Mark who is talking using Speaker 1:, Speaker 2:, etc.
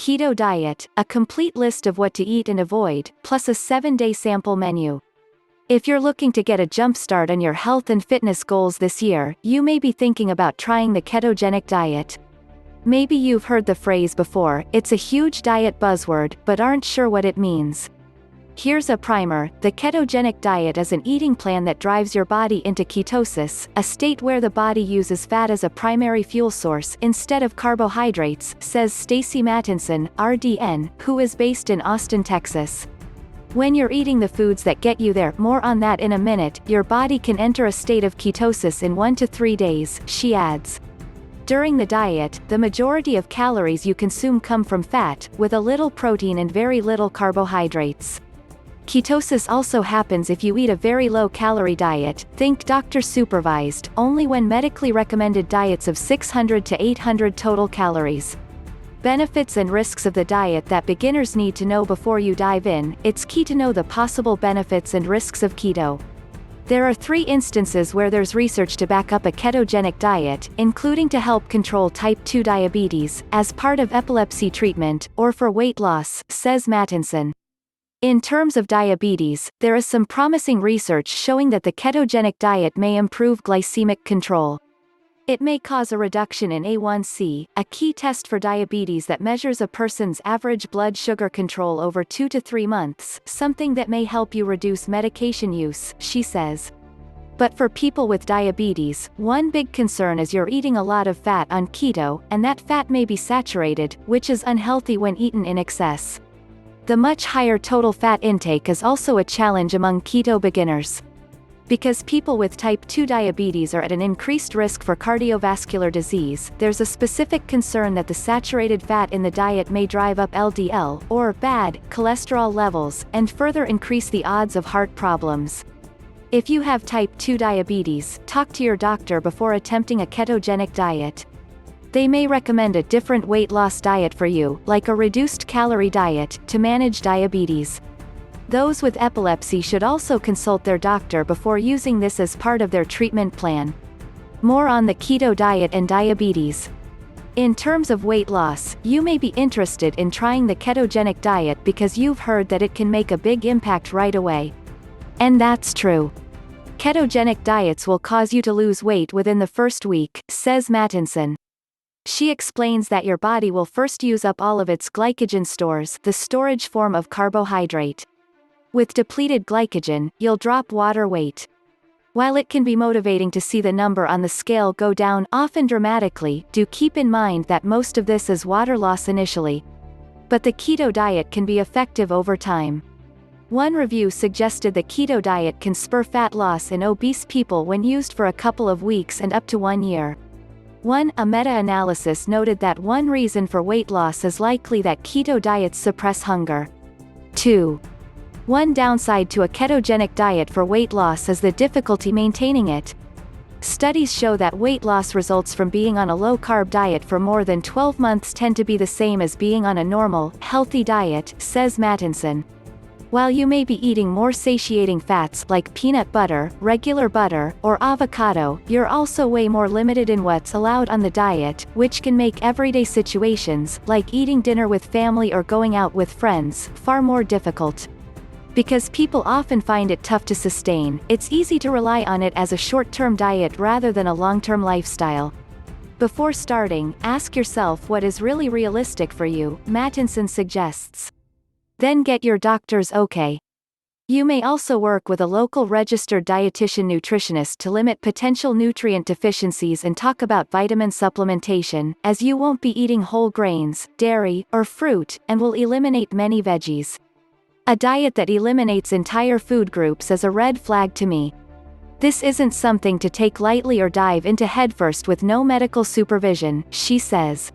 Speaker 1: Keto Diet, a complete list of what to eat and avoid, plus a 7-day sample menu. If you're looking to get a jumpstart on your health and fitness goals this year, you may be thinking about trying the ketogenic diet. Maybe you've heard the phrase before, it's a huge diet buzzword, but aren't sure what it means. Here's a primer. The ketogenic diet is an eating plan that drives your body into ketosis, a state where the body uses fat as a primary fuel source instead of carbohydrates, says Stacy Mattinson, RDN, who is based in Austin, Texas. When you're eating the foods that get you there, more on that in a minute, your body can enter a state of ketosis in 1 to 3 days, she adds. During the diet, the majority of calories you consume come from fat, with a little protein and very little carbohydrates. Ketosis also happens if you eat a very low-calorie diet, think doctor-supervised, only when medically recommended diets of 600 to 800 total calories. Benefits and risks of the diet that beginners need to know before you dive in. It's key to know the possible benefits and risks of keto. There are 3 instances where there's research to back up a ketogenic diet, including to help control type 2 diabetes, as part of epilepsy treatment, or for weight loss, says Mattinson. In terms of diabetes, there is some promising research showing that the ketogenic diet may improve glycemic control. It may cause a reduction in A1C, a key test for diabetes that measures a person's average blood sugar control over 2 to 3 months, something that may help you reduce medication use, she says. But for people with diabetes, one big concern is you're eating a lot of fat on keto, and that fat may be saturated, which is unhealthy when eaten in excess. The much higher total fat intake is also a challenge among keto beginners. Because people with type 2 diabetes are at an increased risk for cardiovascular disease, there's a specific concern that the saturated fat in the diet may drive up LDL, or bad, cholesterol levels, and further increase the odds of heart problems. If you have type 2 diabetes, talk to your doctor before attempting a ketogenic diet. They may recommend a different weight loss diet for you, like a reduced calorie diet, to manage diabetes. Those with epilepsy should also consult their doctor before using this as part of their treatment plan. More on the keto diet and diabetes. In terms of weight loss, you may be interested in trying the ketogenic diet because you've heard that it can make a big impact right away. And that's true. Ketogenic diets will cause you to lose weight within the first week, says Mattinson. She explains that your body will first use up all of its glycogen stores, the storage form of carbohydrate. With depleted glycogen, you'll drop water weight. While it can be motivating to see the number on the scale go down, often dramatically, do keep in mind that most of this is water loss initially. But the keto diet can be effective over time. One review suggested the keto diet can spur fat loss in obese people when used for a couple of weeks and up to 1 year. A meta-analysis noted that one reason for weight loss is likely that keto diets suppress hunger. 2. One downside to a ketogenic diet for weight loss is the difficulty maintaining it. Studies show that weight loss results from being on a low-carb diet for more than 12 months tend to be the same as being on a normal, healthy diet, says Mattinson. While you may be eating more satiating fats like peanut butter, regular butter, or avocado, you're also way more limited in what's allowed on the diet, which can make everyday situations, like eating dinner with family or going out with friends, far more difficult. Because people often find it tough to sustain, it's easy to rely on it as a short-term diet rather than a long-term lifestyle. Before starting, ask yourself what is really realistic for you, Mattinson suggests. Then get your doctor's okay. You may also work with a local registered dietitian nutritionist to limit potential nutrient deficiencies and talk about vitamin supplementation, as you won't be eating whole grains, dairy, or fruit, and will eliminate many veggies. A diet that eliminates entire food groups is a red flag to me. This isn't something to take lightly or dive into headfirst with no medical supervision, she says.